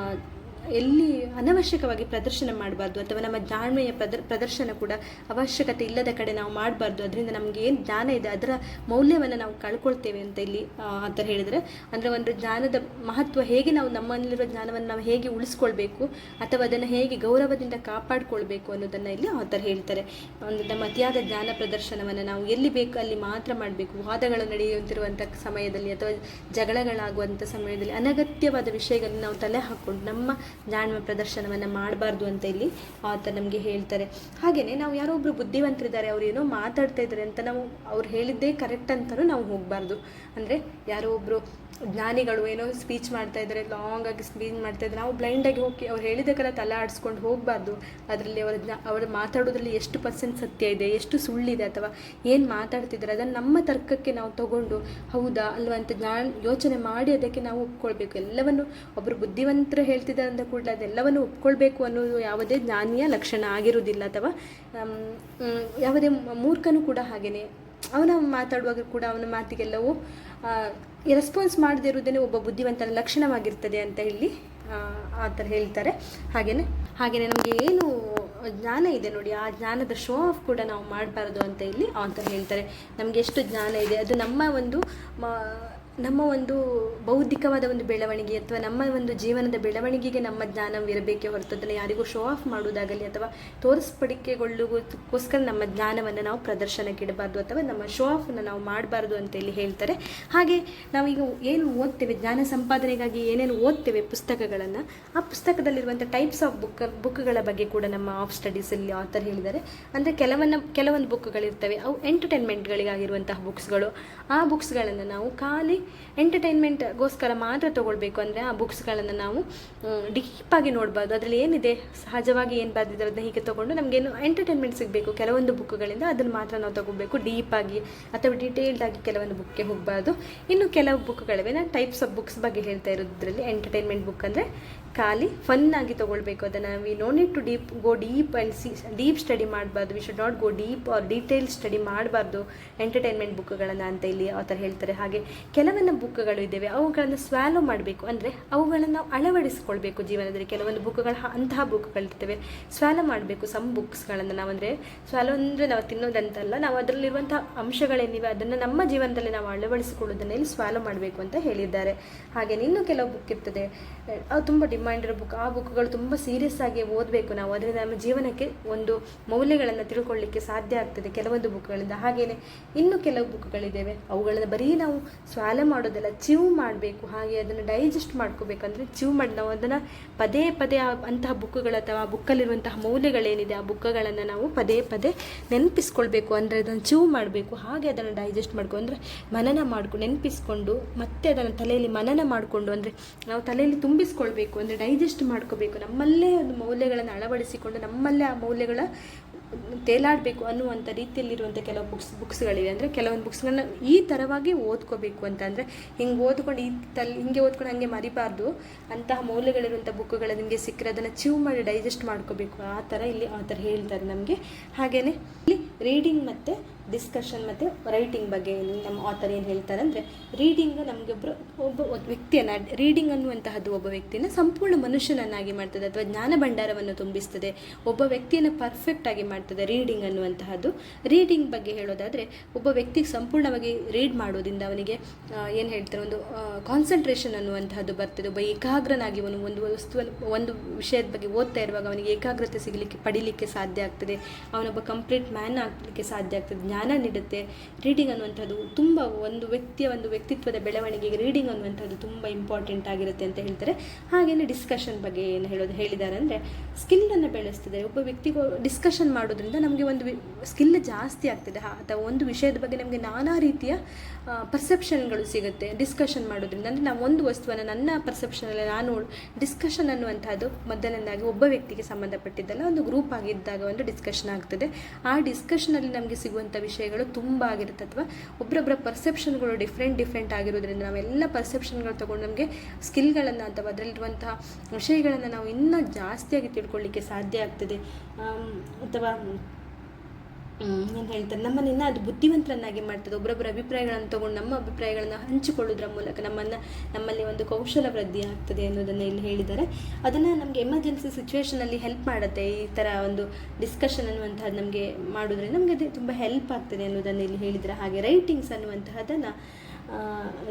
Speaker 1: ಎಲ್ಲಿ ಅನವಶ್ಯಕವಾಗಿ ಪ್ರದರ್ಶನ ಮಾಡಬಾರ್ದು ಅಥವಾ ನಮ್ಮ ಜಾಣ್ಮೆಯ ಪ್ರದರ್ಶನ ಕೂಡ ಅವಶ್ಯಕತೆ ಇಲ್ಲದ ಕಡೆ ನಾವು ಮಾಡಬಾರ್ದು. ಅದರಿಂದ ನಮಗೆ ಏನು ಜ್ಞಾನ ಇದೆ ಅದರ ಮೌಲ್ಯವನ್ನು ನಾವು ಕಳ್ಕೊಳ್ತೇವೆ ಅಂತ ಇಲ್ಲಿ ಆ ಥರ ಹೇಳಿದರೆ, ಅಂದರೆ ಒಂದು ಜ್ಞಾನದ ಮಹತ್ವ ಹೇಗೆ, ನಾವು ನಮ್ಮಲ್ಲಿರೋ ಜ್ಞಾನವನ್ನು ನಾವು ಹೇಗೆ ಉಳಿಸ್ಕೊಳ್ಬೇಕು ಅಥವಾ ಅದನ್ನು ಹೇಗೆ ಗೌರವದಿಂದ ಕಾಪಾಡಿಕೊಳ್ಬೇಕು ಅನ್ನೋದನ್ನು ಇಲ್ಲಿ ಆ ಥರ ಹೇಳ್ತಾರೆ. ಒಂದು ನಮ್ಮ ಅತಿಯಾದ ಜ್ಞಾನ ಪ್ರದರ್ಶನವನ್ನು ನಾವು ಎಲ್ಲಿ ಬೇಕು ಅಲ್ಲಿ ಮಾತ್ರ ಮಾಡಬೇಕು. ವಾದಗಳು ನಡೆಯುತ್ತಿರುವಂಥ ಸಮಯದಲ್ಲಿ ಅಥವಾ ಜಗಳಗಳಾಗುವಂಥ ಸಮಯದಲ್ಲಿ ಅನಗತ್ಯವಾದ ವಿಷಯಗಳನ್ನು ನಾವು ತಲೆ ಹಾಕ್ಕೊಂಡು ನಮ್ಮ ಜ್ಞಾನ ಪ್ರದರ್ಶನವನ್ನು ಮಾಡಬಾರ್ದು ಅಂತ ಇಲ್ಲಿ ಆತ ನಮಗೆ ಹೇಳ್ತಾರೆ. ಹಾಗೆಯೇ ನಾವು ಯಾರೋ ಒಬ್ಬರು ಬುದ್ಧಿವಂತರಿದ್ದಾರೆ, ಅವ್ರು ಏನೋ ಮಾತಾಡ್ತಾ ಇದ್ದಾರೆ ಅಂತ ನಾವು ಅವ್ರು ಹೇಳಿದ್ದೇ ಕರೆಕ್ಟ್ ಅಂತಲೂ ನಾವು ಹೋಗಬಾರ್ದು. ಅಂದರೆ ಯಾರೋ ಒಬ್ಬರು ಜ್ಞಾನಿಗಳು ಏನೋ ಸ್ಪೀಚ್ ಮಾಡ್ತಾ ಇದ್ದಾರೆ, ಲಾಂಗ್ ಆಗಿ ಸ್ಪೀಚ್ ಮಾಡ್ತಾ ಇದ್ದಾರೆ, ನಾವು ಬ್ಲೈಂಡಾಗಿ ಹೋಗಿ ಅವ್ರು ಹೇಳಿದಕ್ಕೆಲ್ಲ ತಲೆ ಆಡಿಸ್ಕೊಂಡು ಹೋಗಬಾರ್ದು. ಅದರಲ್ಲಿ ಅವರು ಮಾತಾಡೋದ್ರಲ್ಲಿ ಎಷ್ಟು % ಸತ್ಯ ಇದೆ, ಎಷ್ಟು ಸುಳ್ಳಿದೆ ಅಥವಾ ಏನು ಮಾತಾಡ್ತಿದ್ದಾರೆ ಅದನ್ನು ನಮ್ಮ ತರ್ಕಕ್ಕೆ ನಾವು ತಗೊಂಡು ಹೌದಾ ಅಲ್ವಾ ಅಂತ ಯೋಚನೆ ಮಾಡಿ ಅದಕ್ಕೆ ನಾವು ಒಪ್ಕೊಳ್ಬೇಕು. ಎಲ್ಲವನ್ನು ಒಬ್ಬರು ಬುದ್ಧಿವಂತರು ಹೇಳ್ತಿದ್ದಾರೆ ಅಂದ ಕೂಡಲೇ ಅದೆಲ್ಲವನ್ನು ಒಪ್ಕೊಳ್ಬೇಕು ಅನ್ನೋದು ಯಾವುದೇ ಜ್ಞಾನಿಯ ಲಕ್ಷಣ ಆಗಿರುವುದಿಲ್ಲ. ಅಥವಾ ಯಾವುದೇ ಮೂರ್ಖನೂ ಕೂಡ ಹಾಗೆಯೇ ಅವನ ಮಾತಾಡುವಾಗ ಕೂಡ ಅವನ ಮಾತಿಗೆಲ್ಲವೂ ರೆಸ್ಪಾನ್ಸ್ ಮಾಡದೇ ಇರುವುದೇ ಒಬ್ಬ ಬುದ್ಧಿವಂತನ ಲಕ್ಷಣವಾಗಿರ್ತದೆ ಅಂತ ಇಲ್ಲಿ ಆ ಥರ ಹೇಳ್ತಾರೆ. ಹಾಗೆಯೇ ನಮಗೆ ಏನು ಜ್ಞಾನ ಇದೆ ನೋಡಿ, ಆ ಜ್ಞಾನದ ಶೋ ಆಫ್ ಕೂಡ ನಾವು ಮಾಡಬಾರ್ದು ಅಂತ ಇಲ್ಲಿ ಆ ಥರ ಹೇಳ್ತಾರೆ. ನಮಗೆ ಎಷ್ಟು ಜ್ಞಾನ ಇದೆ ಅದು ನಮ್ಮ ಒಂದು ಬೌದ್ಧಿಕವಾದ ಒಂದು ಬೆಳವಣಿಗೆ ಅಥವಾ ನಮ್ಮ ಒಂದು ಜೀವನದ ಬೆಳವಣಿಗೆಗೆ ನಮ್ಮ ಜ್ಞಾನವಿರಬೇಕೇ ಹೊರತು ಅದನ್ನು ಯಾರಿಗೂ ಶೋ ಆಫ್ ಮಾಡುವುದಾಗಲಿ ಅಥವಾ ತೋರಿಸ್ಪಡಿಕೆಗೊಳ್ಳುವುದಕ್ಕೋಸ್ಕರ ನಮ್ಮ ಜ್ಞಾನವನ್ನು ನಾವು ಪ್ರದರ್ಶನಕ್ಕೆ ಇಡಬಾರ್ದು ಅಥವಾ ನಮ್ಮ ಶೋ ಆಫನ್ನು ನಾವು ಮಾಡಬಾರ್ದು ಅಂತ ಇಲ್ಲಿ ಹೇಳ್ತಾರೆ. ಹಾಗೆ ನಾವೀಗ ಏನು ಓದ್ತೇವೆ, ಜ್ಞಾನ ಸಂಪಾದನೆಗಾಗಿ ಏನೇನು ಓದ್ತೇವೆ ಪುಸ್ತಕಗಳನ್ನು, ಆ ಪುಸ್ತಕದಲ್ಲಿರುವಂಥ ಟೈಪ್ಸ್ ಆಫ್ ಬುಕ್ಗಳ ಬಗ್ಗೆ ಕೂಡ ನಮ್ಮ ಆಫ್ ಸ್ಟಡೀಸಲ್ಲಿ ಆಥರ್ ಹೇಳಿದ್ದಾರೆ. ಅಂದರೆ ಕೆಲವೊಂದು ಬುಕ್ಗಳಿರ್ತವೆ, ಅವು ಎಂಟರ್ಟೈನ್ಮೆಂಟ್ಗಳಿಗಾಗಿರುವಂತಹ ಬುಕ್ಸ್ಗಳು. ಆ ಬುಕ್ಸ್ಗಳನ್ನು ನಾವು ಖಾಲಿ ಎಂಟರ್ಟೈನ್ಮೆಂಟ್ಗೋಸ್ಕರ ಮಾತ್ರ ತೊಗೊಳ್ಬೇಕು. ಅಂದರೆ ಆ ಬುಕ್ಸ್ಗಳನ್ನು ನಾವು ಡೀಪಾಗಿ ನೋಡಬಾರ್ದು, ಅದರಲ್ಲಿ ಏನಿದೆ ಸಹಜವಾಗಿ ಏನು ಬರೆದಿದ್ದಾರೆ ಅದನ್ನ ಹೀಗೆ ತೊಗೊಂಡು ನಮಗೇನು ಎಂಟರ್ಟೈನ್ಮೆಂಟ್ ಸಿಗಬೇಕು ಕೆಲವೊಂದು ಬುಕ್ಗಳಿಂದ, ಅದನ್ನು ಮಾತ್ರ ನಾವು ತಗೋಬೇಕು. ಡೀಪಾಗಿ ಅಥವಾ ಡೀಟೇಲ್ಡಾಗಿ ಕೆಲವೊಂದು ಬುಕ್ಗೆ ಹೋಗಬಾರ್ದು. ಇನ್ನು ಕೆಲವು ಬುಕ್ಗಳಿವೆ, ನಾನು ಟೈಪ್ಸ್ ಆಫ್ ಬುಕ್ಸ್ ಬಗ್ಗೆ ಹೇಳ್ತಾ ಇರೋದ್ರಲ್ಲಿ. ಎಂಟರ್ಟೈನ್ಮೆಂಟ್ ಬುಕ್ ಅಂದರೆ ಖಾಲಿ ಫನ್ ಆಗಿ ತೊಗೊಳ್ಬೇಕು. ಅದನ್ನು we no need to go deep and deep study ಮಾಡಬಾರ್ದು. We should not go deep or detail study ಮಾಡಬಾರ್ದು ಎಂಟರ್ಟೈನ್ಮೆಂಟ್ ಬುಕ್ಗಳನ್ನು ಅಂತ ಇಲ್ಲಿ ಆಥರ್ ಹೇಳ್ತಾರೆ. ಹಾಗೆ ಕೆಲವೊಂದು ಬುಕ್ಗಳು ಇದ್ದೇವೆ, ಅವುಗಳನ್ನು ಸ್ವ್ಯಾಲೋ ಮಾಡಬೇಕು, ಅಂದರೆ ಅವುಗಳನ್ನು ನಾವು ಅಳವಡಿಸ್ಕೊಳ್ಬೇಕು ಜೀವನದಲ್ಲಿ. ಕೆಲವೊಂದು ಬುಕ್ಗಳು ಅಂತಹ ಬುಕ್ಗಳಿರ್ತವೆ, ಸ್ವ್ಯಾಲೋ ಮಾಡಬೇಕು ಸಮ್ ಬುಕ್ಸ್ಗಳನ್ನು ನಾವು. ಅಂದರೆ ಸ್ವ್ಯಾಲೋ ಅಂದರೆ ನಾವು ತಿನ್ನೋದಂತಲ್ಲ, ನಾವು ಅದರಲ್ಲಿರುವಂಥ ಅಂಶಗಳೇನಿವೆ ಅದನ್ನು ನಮ್ಮ ಜೀವನದಲ್ಲಿ ನಾವು ಅಳವಡಿಸಿಕೊಳ್ಳೋದನ್ನು ಇಲ್ಲಿ ಸ್ವ್ಯಾಲೋ ಮಾಡಬೇಕು ಅಂತ ಹೇಳಿದ್ದಾರೆ. ಹಾಗೆ ಇನ್ನೂ ಕೆಲವು ಬುಕ್ ಇರ್ತದೆ, ಅದು ತುಂಬ ಡಿಮ್ಯಾಂಡ್ ಇರೋ ಬುಕ್. ಆ ಬುಕ್ಗಳು ತುಂಬ ಸೀರಿಯಸ್ ಆಗಿ ಓದಬೇಕು ನಾವು, ಅದರಿಂದ ನಮ್ಮ ಜೀವನಕ್ಕೆ ಒಂದು ಮೌಲ್ಯಗಳನ್ನು ತಿಳ್ಕೊಳ್ಳಿಕ್ಕೆ ಸಾಧ್ಯ ಆಗ್ತದೆ ಕೆಲವೊಂದು ಬುಕ್ಗಳಿಂದ. ಹಾಗೆಯೇ ಇನ್ನು ಕೆಲವು ಬುಕ್ಗಳಿದ್ದೇವೆ, ಅವುಗಳನ್ನು ಬರೀ ನಾವು ಸ್ವ್ಯಾಲೋ ಮಾಡೋದಲ್ಲ, ಚಿವ್ ಮಾಡಬೇಕು. ಹಾಗೆ ಅದನ್ನು ಡೈಜೆಸ್ಟ್ ಮಾಡ್ಕೋಬೇಕು. ಅಂದರೆ ಚಿವ್ ಮಾಡಿ ನಾವು ಅದನ್ನು ಪದೇ ಪದೇ ಅಂತಹ ಬುಕ್ಗಳು ಅಥವಾ ಆ ಬುಕ್ಕಲ್ಲಿರುವಂತಹ ಮೌಲ್ಯಗಳೇನಿದೆ ಆ ಬುಕ್ಗಳನ್ನು ನಾವು ಪದೇ ಪದೇ ನೆನಪಿಸ್ಕೊಳ್ಬೇಕು. ಅಂದರೆ ಅದನ್ನು ಚಿವ್ ಮಾಡಬೇಕು, ಹಾಗೆ ಅದನ್ನು ಡೈಜೆಸ್ಟ್ ಮಾಡ್ಕೊ, ಅಂದರೆ ಮನನ ಮಾಡ್ಕೊಂಡು ನೆನಪಿಸ್ಕೊಂಡು ಮತ್ತೆ ಅದನ್ನು ತಲೆಯಲ್ಲಿ ಮನನ ಮಾಡಿಕೊಂಡು, ಅಂದರೆ ನಾವು ತಲೆಯಲ್ಲಿ ತುಂಬಿಸ್ಕೊಳ್ಬೇಕು, ಅಂದರೆ ಡೈಜೆಸ್ಟ್ ಮಾಡ್ಕೋಬೇಕು. ನಮ್ಮಲ್ಲೇ ಒಂದು ಮೌಲ್ಯಗಳನ್ನು ಅಳವಡಿಸಿಕೊಂಡು ನಮ್ಮಲ್ಲೇ ಆ ಮೌಲ್ಯಗಳ ತೇಲಾಡಬೇಕು ಅನ್ನುವಂಥ ರೀತಿಯಲ್ಲಿರುವಂಥ ಕೆಲವು ಬುಕ್ಸ್ಗಳಿವೆ. ಅಂದರೆ ಕೆಲವೊಂದು ಬುಕ್ಸ್ಗಳನ್ನ ಈ ಥರವಾಗಿ ಓದ್ಕೋಬೇಕು ಅಂತ, ಅಂದರೆ ಹಿಂಗೆ ಓದ್ಕೊಂಡು ಹಿಂಗೆ ಓದ್ಕೊಂಡು ಹಾಗೆ ಮರಿಬಾರ್ದು. ಅಂತಹ ಮೌಲ್ಯಗಳಿರುವಂಥ ಬುಕ್ಗಳು ನಿಮಗೆ ಸಿಕ್ಕರೆ ಅದನ್ನು ಚಿವ್ ಮಾಡಿ ಡೈಜೆಸ್ಟ್ ಮಾಡ್ಕೋಬೇಕು. ಆ ಥರ ಇಲ್ಲಿ ಆ ಥರ ಹೇಳ್ತಾರೆ ನಮಗೆ. ಹಾಗೆಯೇ ಇಲ್ಲಿ ರೀಡಿಂಗ್ ಮತ್ತು ಡಿಸ್ಕಷನ್ ಮತ್ತು ರೈಟಿಂಗ್ ಬಗ್ಗೆ ನಮ್ಮ ಆಥರ್ ಏನು ಹೇಳ್ತಾರೆ ಅಂದರೆ, ರೀಡಿಂಗ್ ನಮಗೆ ಒಬ್ಬ ವ್ಯಕ್ತಿಯನ್ನು, ರೀಡಿಂಗ್ ಅನ್ನುವಂತಹದ್ದು ಒಬ್ಬ ವ್ಯಕ್ತಿಯನ್ನು ಸಂಪೂರ್ಣ ಮನುಷ್ಯನನ್ನಾಗಿ ಮಾಡ್ತದೆ ಅಥವಾ ಜ್ಞಾನ ಭಂಡಾರವನ್ನು ತುಂಬಿಸ್ತದೆ, ಒಬ್ಬ ವ್ಯಕ್ತಿಯನ್ನು ಪರ್ಫೆಕ್ಟ್ ಆಗಿ ಮಾಡ್ತದೆ ರೀಡಿಂಗ್ ಅನ್ನುವಂತಹದ್ದು. ರೀಡಿಂಗ್ ಬಗ್ಗೆ ಹೇಳೋದಾದರೆ, ಒಬ್ಬ ವ್ಯಕ್ತಿಗೆ ಸಂಪೂರ್ಣವಾಗಿ ರೀಡ್ ಮಾಡೋದ್ರಿಂದ ಅವನಿಗೆ ಏನು ಹೇಳ್ತಾರೆ, ಒಂದು ಕಾನ್ಸಂಟ್ರೇಷನ್ ಅನ್ನುವಂತಹದ್ದು ಬರ್ತದೆ. ಒಬ್ಬ ಏಕಾಗ್ರನಾಗಿ ಒಂದು ವಸ್ತುವನ್ನು ಒಂದು ವಿಷಯದ ಬಗ್ಗೆ ಓದ್ತಾ ಇರುವಾಗ ಅವನಿಗೆ ಏಕಾಗ್ರತೆ ಪಡೀಲಿಕ್ಕೆ ಸಾಧ್ಯ ಆಗ್ತದೆ. ಅವನೊಬ್ಬ ಕಂಪ್ಲೀಟ್ ಮ್ಯಾನ್ ಆಗಲಿಕ್ಕೆ ಸಾಧ್ಯ ಆಗ್ತದೆ, ಜ್ಞಾನ ನೀಡುತ್ತೆ. ರೀಡಿಂಗ್ ಅನ್ನುವಂಥದ್ದು ತುಂಬ ಒಂದು ವ್ಯಕ್ತಿಯ ಒಂದು ವ್ಯಕ್ತಿತ್ವದ ಬೆಳವಣಿಗೆಗೆ ರೀಡಿಂಗ್ ಅನ್ನುವಂಥದ್ದು ತುಂಬ ಇಂಪಾರ್ಟೆಂಟ್ ಆಗಿರುತ್ತೆ ಅಂತ ಹೇಳ್ತಾರೆ. ಹಾಗೆಯೇ ಡಿಸ್ಕಷನ್ ಬಗ್ಗೆ ಏನು ಹೇಳಿದ್ದಾರೆ ಅಂದರೆ, ಸ್ಕಿಲ್ಲನ್ನು ಬೆಳೆಸ್ತದೆ. ಒಬ್ಬ ವ್ಯಕ್ತಿಗೂ ಡಿಸ್ಕಷನ್ ಮಾಡೋದ್ರಿಂದ ನಮಗೆ ಒಂದು ಸ್ಕಿಲ್ ಜಾಸ್ತಿ ಆಗ್ತದೆ, ಅಥವಾ ಒಂದು ವಿಷಯದ ಬಗ್ಗೆ ನಮಗೆ ನಾನಾ ರೀತಿಯ ಪರ್ಸೆಪ್ಷನ್ಗಳು ಸಿಗುತ್ತೆ ಡಿಸ್ಕಷನ್ ಮಾಡೋದ್ರಿಂದ. ಅಂದರೆ ನಾವು ಒಂದು ವಸ್ತುವನ್ನು ನನ್ನ ಪರ್ಸೆಪ್ಷನಲ್ಲಿ ನಾನು ಡಿಸ್ಕಷನ್ ಅನ್ನುವಂಥದ್ದು ಮೊದಲನೇದಾಗಿ ಒಬ್ಬ ವ್ಯಕ್ತಿಗೆ ಸಂಬಂಧಪಟ್ಟಿದ್ದಲ್ಲ, ಒಂದು ಗ್ರೂಪ್ ಆಗಿದ್ದಾಗ ಒಂದು ಡಿಸ್ಕಷನ್ ಆಗ್ತದೆ. ಆ ಡಿಸ್ಕಷನಲ್ಲಿ ನಮಗೆ ಸಿಗುವಂಥ ವಿಷಯಗಳು ತುಂಬ ಆಗಿರುತ್ತೆ, ಅಥವಾ ಒಬ್ಬರೊಬ್ಬರ ಪರ್ಸೆಪ್ಷನ್ಗಳು ಡಿಫ್ರೆಂಟ್ ಆಗಿರೋದ್ರಿಂದ ನಾವೆಲ್ಲ ಪರ್ಸೆಪ್ಷನ್ಗಳು ತೊಗೊಂಡು ನಮಗೆ ಸ್ಕಿಲ್ಗಳನ್ನು ಅಥವಾ ಅದರಲ್ಲಿರುವಂತಹ ವಿಷಯಗಳನ್ನು ನಾವು ಇನ್ನೂ ಜಾಸ್ತಿಯಾಗಿ ತಿಳ್ಕೊಳ್ಳಿಕ್ಕೆ ಸಾಧ್ಯ ಆಗ್ತದೆ. ಅಥವಾ ಏನು ಹೇಳ್ತಾರೆ, ನಮ್ಮನ್ನು ಇನ್ನೂ ಅದು ಬುದ್ಧಿವಂತರನ್ನಾಗಿ ಮಾಡ್ತದೆ. ಒಬ್ಬರೊಬ್ಬರ ಅಭಿಪ್ರಾಯಗಳನ್ನು ತೊಗೊಂಡು ನಮ್ಮ ಅಭಿಪ್ರಾಯಗಳನ್ನು ಹಂಚಿಕೊಳ್ಳೋದ್ರ ಮೂಲಕ ನಮ್ಮಲ್ಲಿ ಒಂದು ಕೌಶಲ ವೃದ್ಧಿ ಆಗ್ತದೆ ಅನ್ನೋದನ್ನು ಇಲ್ಲಿ ಹೇಳಿದ್ದಾರೆ. ಅದನ್ನು ನಮಗೆ ಎಮರ್ಜೆನ್ಸಿ ಸಿಚುವೇಷನಲ್ಲಿ ಹೆಲ್ಪ್ ಮಾಡುತ್ತೆ. ಈ ಥರ ಒಂದು ಡಿಸ್ಕಷನ್ ಅನ್ನುವಂಥದ್ದು ನಮಗೆ ಮಾಡೋದ್ರಿಂದ ನಮಗೆ ಅದು ತುಂಬ ಹೆಲ್ಪ್ ಆಗ್ತದೆ ಅನ್ನೋದನ್ನು ಇಲ್ಲಿ ಹೇಳಿದ್ದಾರೆ. ಹಾಗೆ ರೈಟಿಂಗ್ಸ್ ಅನ್ನುವಂತಹದ್ದನ್ನು,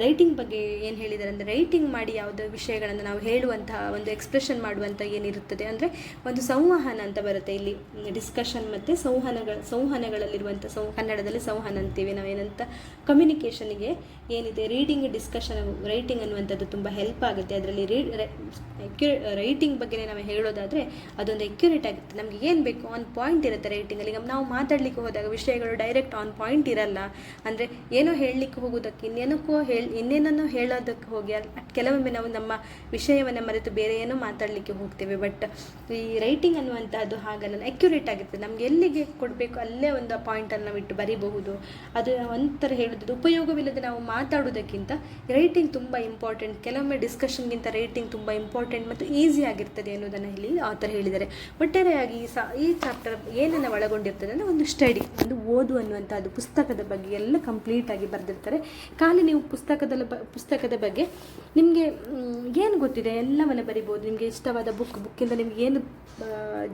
Speaker 1: ರೈಟಿಂಗ್ ಬಗ್ಗೆ ಏನು ಹೇಳಿದ್ದಾರೆ ಅಂದರೆ, ರೈಟಿಂಗ್ ಮಾಡಿ ಯಾವುದೋ ವಿಷಯಗಳನ್ನು ನಾವು ಹೇಳುವಂತಹ ಒಂದು ಎಕ್ಸ್ಪ್ರೆಷನ್ ಮಾಡುವಂಥ ಏನಿರುತ್ತದೆ, ಅಂದರೆ ಒಂದು ಸಂವಹನ ಅಂತ ಬರುತ್ತೆ ಇಲ್ಲಿ. ಡಿಸ್ಕಷನ್ ಮತ್ತು ಸಂವಹನಗಳಲ್ಲಿರುವಂಥ ಕನ್ನಡದಲ್ಲಿ ಸಂವಹನ ಅಂತೀವಿ ನಾವೇನಂತ. ಕಮ್ಯುನಿಕೇಷನಿಗೆ ಏನಿದೆ ರೀಡಿಂಗ್, ಡಿಸ್ಕಷನ್, ರೈಟಿಂಗ್ ಅನ್ನುವಂಥದ್ದು ತುಂಬ ಹೆಲ್ಪ್ ಆಗುತ್ತೆ. ಅದರಲ್ಲಿ ರೈಟಿಂಗ್ ಬಗ್ಗೆ ನಾವು ಹೇಳೋದಾದರೆ ಅದೊಂದು ಎಕ್ಯುರೇಟ್ ಆಗುತ್ತೆ. ನಮಗೆ ಏನು ಬೇಕು ಆನ್ ಪಾಯಿಂಟ್ ಇರುತ್ತೆ ರೈಟಿಂಗಲ್ಲಿ. ಈಗ ನಾವು ಮಾತಾಡಲಿಕ್ಕೆ ಹೋದಾಗ ವಿಷಯಗಳು ಡೈರೆಕ್ಟ್ ಆನ್ ಪಾಯಿಂಟ್ ಇರಲ್ಲ. ಅಂದರೆ ಏನೋ ಹೇಳಲಿಕ್ಕೆ ಹೋಗೋದಕ್ಕೆ ಇನ್ನೇನೋ ಹೇಳೋದಕ್ಕೆ ಹೋಗಿ ಕೆಲವೊಮ್ಮೆ ನಾವು ನಮ್ಮ ವಿಷಯವನ್ನು ಮರೆತು ಬೇರೆ ಏನೋ ಮಾತಾಡಲಿಕ್ಕೆ ಹೋಗ್ತೇವೆ. ಬಟ್ ಈ ರೈಟಿಂಗ್ ಅನ್ನುವಂಥದ್ದು ಹಾಗಲ್ಲ, ಅಕ್ಯುರೇಟ್ ಆಗಿರ್ತದೆ. ನಮಗೆ ಎಲ್ಲಿಗೆ ಕೊಡಬೇಕು ಅಲ್ಲೇ ಒಂದು ಪಾಯಿಂಟನ್ನು ನಾವು ಇಟ್ಟು ಬರೀಬಹುದು. ಅದು ಒಂಥರ ಹೇಳೋದು ಉಪಯೋಗವಿಲ್ಲದೆ ನಾವು ಮಾತಾಡೋದಕ್ಕಿಂತ ರೈಟಿಂಗ್ ತುಂಬ ಇಂಪಾರ್ಟೆಂಟ್. ಕೆಲವೊಮ್ಮೆ ಡಿಸ್ಕಷನ್ಗಿಂತ ರೈಟಿಂಗ್ ತುಂಬ ಇಂಪಾರ್ಟೆಂಟ್ ಮತ್ತು ಈಸಿ ಆಗಿರ್ತದೆ ಅನ್ನೋದನ್ನು ಇಲ್ಲಿ ಆ ಥರ ಹೇಳಿದ್ದಾರೆ. ಒಟ್ಟಾರೆಯಾಗಿ ಈ ಚಾಪ್ಟರ್ ಏನನ್ನು ಒಳಗೊಂಡಿರ್ತದೆ ಅಂದರೆ, ಒಂದು ಸ್ಟಡಿ, ಒಂದು ಓದು ಅನ್ನುವಂಥದ್ದು, ಪುಸ್ತಕದ ಬಗ್ಗೆ ಎಲ್ಲ ಕಂಪ್ಲೀಟಾಗಿ ಬರೆದಿರ್ತಾರೆ. ಖಾಲಿ ನೀವು ಪುಸ್ತಕದ ಬಗ್ಗೆ ನಿಮಗೆ ಏನು ಗೊತ್ತಿದೆ ಎಲ್ಲವನ್ನು ಬರಿಬೋದು. ನಿಮಗೆ ಇಷ್ಟವಾದ ಬುಕ್ಕಿಂದ ನಿಮ್ಗೆ ಏನು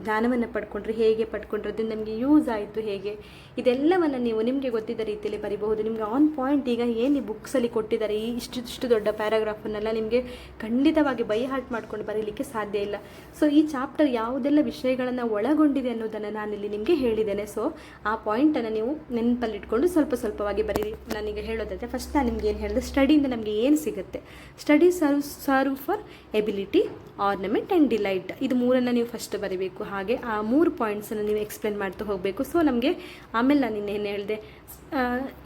Speaker 1: ಜ್ಞಾನವನ್ನು ಪಡ್ಕೊಂಡ್ರೆ, ಹೇಗೆ ಪಡ್ಕೊಂಡ್ರೆ, ಅದರಿಂದ ನಮಗೆ ಯೂಸ್ ಆಯಿತು ಹೇಗೆ, ಇದೆಲ್ಲವನ್ನು ನೀವು ನಿಮಗೆ ಗೊತ್ತಿದ್ದ ರೀತಿಯಲ್ಲಿ ಬರಿಬಹುದು. ನಿಮಗೆ ಆನ್ ಪಾಯಿಂಟ್ ಈಗ ಏನು ಈ ಬುಕ್ಸಲ್ಲಿ ಕೊಟ್ಟಿದ್ದಾರೆ, ಈ ಇಷ್ಟು ದೊಡ್ಡ ಪ್ಯಾರಾಗ್ರಾಫನ್ನೆಲ್ಲ ನಿಮಗೆ ಖಂಡಿತವಾಗಿ ಬೈ ಹಾರ್ಟ್ ಮಾಡ್ಕೊಂಡು ಬರೀಲಿಕ್ಕೆ ಸಾಧ್ಯ ಇಲ್ಲ. ಸೊ ಈ ಚಾಪ್ಟರ್ ಯಾವುದೆಲ್ಲ ವಿಷಯಗಳನ್ನು ಒಳಗೊಂಡಿದೆ ಅನ್ನೋದನ್ನು ನಾನಿಲ್ಲಿ ನಿಮಗೆ ಹೇಳಿದ್ದೇನೆ. ಸೊ ಆ ಪಾಯಿಂಟನ್ನು ನೀವು ನೆನಪಲ್ಲಿಟ್ಕೊಂಡು ಸ್ವಲ್ಪವಾಗಿ ಬರೀರಿ. ನಾನೀಗ ಹೇಳೋದಾದರೆ, ಫಸ್ಟ್ ನಾನು ನಿಮ್ಗೆ ಏನು ಹೇಳಿದೆ, ಸ್ಟಡಿಯಿಂದ ನಮಗೆ ಏನು ಸಿಗುತ್ತೆ. Study serve for ability, ornament and delight, ಇದು ಮೂರನ್ನು ನೀವು ಫಸ್ಟ್ ಬರೀಬೇಕು. ಹಾಗೆ ಆ 3 ಪಾಯಿಂಟ್ಸನ್ನು ನೀವು ಎಕ್ಸ್ಪ್ಲೇನ್ ಮಾಡ್ತಾ ಹೋಗಬೇಕು. ಸೊ ನಮಗೆ ಆಮೇಲೆ ನಾನು ಇನ್ನೇನು ಹೇಳಿದೆ,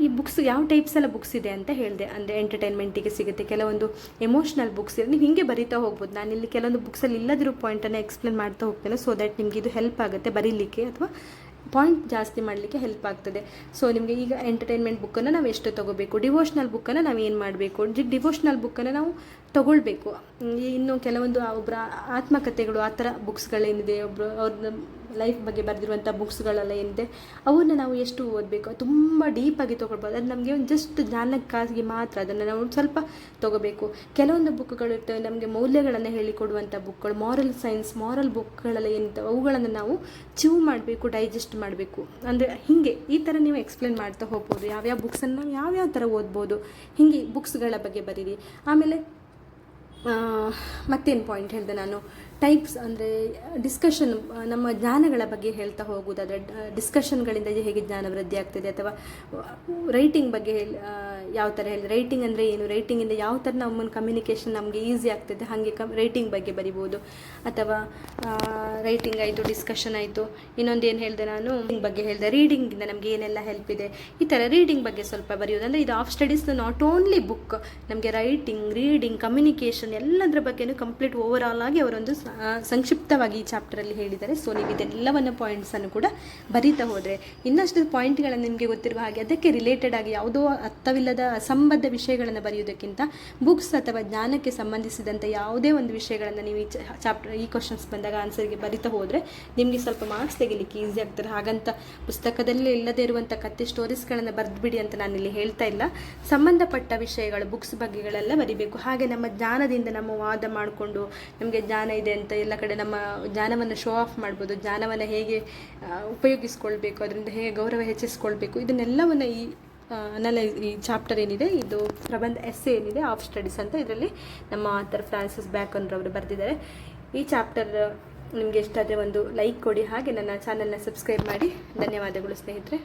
Speaker 1: ಈ ಬುಕ್ಸ್ ಯಾವ ಟೈಪ್ಸ್ ಎಲ್ಲ ಬುಕ್ಸ್ ಇದೆ ಅಂತ ಹೇಳಿದೆ. ಅಂದರೆ ಎಂಟರ್ಟೈನ್ಮೆಂಟಿಗೆ ಸಿಗುತ್ತೆ, ಕೆಲವೊಂದು ಎಮೋಷ್ನಲ್ ಬುಕ್ಸ್ ಇದೆ, ನೀವು ಹೀಗೆ ಬರೀತಾ ಹೋಗ್ಬೋದು. ನಾನಿಲ್ಲಿ ಕೆಲವೊಂದು ಬುಕ್ಸಲ್ಲಿ ಇಲ್ಲದಿರೋ ಪಾಯಿಂಟನ್ನು ಎಕ್ಸ್ಪ್ಲೇನ್ ಮಾಡ್ತಾ ಹೋಗ್ತೇನೆ. ಸೊ ದ್ಯಾಟ್ ನಿಮಗೆ ಇದು ಹೆಲ್ಪ್ ಆಗುತ್ತೆ ಬರೀಲಿಕ್ಕೆ, ಅಥವಾ ಪಾಯಿಂಟ್ ಜಾಸ್ತಿ ಮಾಡಲಿಕ್ಕೆ ಹೆಲ್ಪ್ ಆಗ್ತದೆ. ಸೊ ನಿಮಗೆ ಈಗ ಎಂಟರ್ಟೈನ್ಮೆಂಟ್ ಬುಕ್ಕನ್ನು ನಾವು ಎಷ್ಟು ತೊಗೋಬೇಕು, ಡಿವೋಷ್ನಲ್ ಬುಕ್ಕನ್ನು ನಾವು ಏನು ಮಾಡಬೇಕು, ಡಿವೋಷ್ನಲ್ ಬುಕ್ಕನ್ನು ನಾವು ತೊಗೊಳ್ಬೇಕು. ಇನ್ನು ಕೆಲವೊಂದು ಒಬ್ಬರ ಆತ್ಮಕಥೆಗಳು ಆ ಥರ ಬುಕ್ಸ್ಗಳೇನಿದೆ, ಅವ್ರ ಲೈಫ್ ಬಗ್ಗೆ ಬರೆದಿರುವಂಥ ಬುಕ್ಸ್ಗಳೆಲ್ಲ ಏನಿದೆ ಅವನ್ನ ನಾವು ಎಷ್ಟು ಓದಬೇಕು, ತುಂಬ ಡೀಪಾಗಿ ತೊಗೊಳ್ಬೋದು. ಅದು ನಮಗೆ ಒಂದು ಜಸ್ಟ್ ಜ್ಞಾನಕ್ಕಾಗಿ ಮಾತ್ರ ಅದನ್ನು ನಾವು ಸ್ವಲ್ಪ ತೊಗೋಬೇಕು. ಕೆಲವೊಂದು ಬುಕ್ಗಳು ಇರ್ತವೆ ನಮಗೆ ಮೌಲ್ಯಗಳನ್ನು ಹೇಳಿಕೊಡುವಂಥ ಬುಕ್ಗಳು, ಮಾರಲ್ ಸೈನ್ಸ್, ಮಾರಲ್ ಬುಕ್ಗಳೆಲ್ಲ ಏನಿರ್ತವೆ ಅವುಗಳನ್ನು ನಾವು ಚೀವ್ ಮಾಡಬೇಕು, ಡೈಜೆಸ್ಟ್ ಮಾಡಬೇಕು. ಅಂದರೆ ಹೀಗೆ ಈ ಥರ ನೀವು ಎಕ್ಸ್ಪ್ಲೇನ್ ಮಾಡ್ತಾ ಹೋಗ್ಬೋದು. ಯಾವ್ಯಾವ ಬುಕ್ಸನ್ನು ನಾವು ಯಾವ್ಯಾವ ಥರ ಓದ್ಬೋದು, ಹೀಗೆ ಬುಕ್ಸ್ಗಳ ಬಗ್ಗೆ ಬರೀರಿ. ಆಮೇಲೆ ಮತ್ತೇನು ಪಾಯಿಂಟ್ ಹೇಳಿದೆ ನಾನು, ಟೈಪ್ಸ್ ಅಂದರೆ ಡಿಸ್ಕಷನ್, ನಮ್ಮ ಜ್ಞಾನಗಳ ಬಗ್ಗೆ ಹೇಳ್ತಾ ಹೋಗುವುದಾದರೆ ಡಿಸ್ಕಷನ್ಗಳಿಂದ ಹೇಗೆ ಜ್ಞಾನ ವೃದ್ಧಿ ಆಗ್ತದೆ, ಅಥವಾ ರೈಟಿಂಗ್ ಬಗ್ಗೆ ಯಾವ ಥರ ಹೇಳಿದೆ, ರೈಟಿಂಗ್ ಅಂದರೆ ಏನು, ರೈಟಿಂಗಿಂದ ಯಾವ ಥರ ನಮ್ಮ ಕಮ್ಯುನಿಕೇಷನ್ ನಮಗೆ ಈಸಿ ಆಗ್ತದೆ, ಹಾಗೆ ರೈಟಿಂಗ್ ಬಗ್ಗೆ ಬರಿಬೋದು. ಅಥವಾ ರೈಟಿಂಗ್ ಆಯಿತು, ಡಿಸ್ಕಷನ್ ಆಯಿತು. ಇನ್ನೊಂದು ಏನು ಹೇಳಿದೆ ನಾನು, ಬಗ್ಗೆ ಹೇಳಿದೆ ರೀಡಿಂಗಿಂದ ನಮಗೆ ಏನೆಲ್ಲ ಹೆಲ್ಪ್ ಇದೆ, ಈ ಥರ ರೀಡಿಂಗ್ ಬಗ್ಗೆ ಸ್ವಲ್ಪ ಬರೆಯೋದು. ಅಂದರೆ ಇದು of studies not only book, ನಮಗೆ ರೈಟಿಂಗ್, ರೀಡಿಂಗ್, ಕಮ್ಯುನಿಕೇಷನ್ ಎಲ್ಲದರ ಬಗ್ಗೆಯೂ ಕಂಪ್ಲೀಟ್ ಓವರ್ ಆಲ್ ಆಗಿ ಅವರೊಂದು ಸಂಕ್ಷಿಪ್ತವಾಗಿ ಈ ಚಾಪ್ಟರಲ್ಲಿ ಹೇಳಿದ್ದಾರೆ. ಸೊ ನೀವು ಇದೆಲ್ಲವನ್ನು ಪಾಯಿಂಟ್ಸನ್ನು ಕೂಡ ಬರೀತಾ ಹೋದರೆ ಇನ್ನಷ್ಟು ಪಾಯಿಂಟ್ಗಳನ್ನು ನಿಮಗೆ ಗೊತ್ತಿರುವ ಹಾಗೆ ಅದಕ್ಕೆ ರಿಲೇಟೆಡ್ ಆಗಿ ಯಾವುದೋ ಅರ್ಥವಿಲ್ಲದ ಅಸಂಬದ್ಧ ವಿಷಯಗಳನ್ನು ಬರೆಯೋದಕ್ಕಿಂತ ಬುಕ್ಸ್ ಅಥವಾ ಜ್ಞಾನಕ್ಕೆ ಸಂಬಂಧಿಸಿದಂಥ ಯಾವುದೇ ಒಂದು ವಿಷಯಗಳನ್ನು ನೀವು ಈ ಕ್ವಶನ್ಸ್ ಬಂದಾಗ ಆನ್ಸರ್ಗೆ ಬರಿತಾ ಹೋದರೆ ನಿಮಗೆ ಸ್ವಲ್ಪ ಮಾರ್ಕ್ಸ್ ತೆಗಿಲಿಕ್ಕೆ ಈಸಿ ಆಗ್ತಾರೆ. ಹಾಗಂತ ಪುಸ್ತಕದಲ್ಲಿ ಇಲ್ಲದೇ ಇರುವಂಥ ಕಥೆ ಸ್ಟೋರೀಸ್ಗಳನ್ನು ಬರೆದುಬಿಡಿ ಅಂತ ನಾನಿಲ್ಲಿ ಹೇಳ್ತಾ ಇಲ್ಲ. ಸಂಬಂಧಪಟ್ಟ ವಿಷಯಗಳು, ಬುಕ್ಸ್ ಬಗ್ಗೆಗಳೆಲ್ಲ ಬರಿಬೇಕು. ಹಾಗೆ ನಮ್ಮ ಜ್ಞಾನದಿಂದ ನಮ್ಮ ವಾದ ಮಾಡಿಕೊಂಡು ನಮಗೆ ಜ್ಞಾನ ಇದೆ ಅಂತ ಎಲ್ಲ ಕಡೆ ನಮ್ಮ ಜ್ಞಾನವನ್ನು ಶೋ ಆಫ್ ಮಾಡ್ಬೋದು, ಜ್ಞಾನವನ್ನು ಹೇಗೆ ಉಪಯೋಗಿಸ್ಕೊಳ್ಬೇಕು, ಅದರಿಂದ ಹೇಗೆ ಗೌರವ ಹೆಚ್ಚಿಸ್ಕೊಳ್ಬೇಕು, ಇದನ್ನೆಲ್ಲವನ್ನು ಈ ಚಾಪ್ಟರ್ ಏನಿದೆ, ಇದು ಪ್ರಬಂಧ ಎಸ್ಸೆ ಏನಿದೆ ಆಫ್ ಸ್ಟಡೀಸ್ ಅಂತ, ಇದರಲ್ಲಿ ನಮ್ಮ ಆಥರ್ ಫ್ರಾನ್ಸಿಸ್ ಬ್ಯಾಕನ್ ರವರು ಬರೆದಿದ್ದಾರೆ. ಈ ಚಾಪ್ಟರ್ ನಿಮಗೆ ಇಷ್ಟ ಆದರೆ ಒಂದು ಲೈಕ್ ಕೊಡಿ, ಹಾಗೆ ನನ್ನ ಚಾನಲ್ನ ಸಬ್ಸ್ಕ್ರೈಬ್ ಮಾಡಿ. ಧನ್ಯವಾದಗಳು ಸ್ನೇಹಿತರೆ.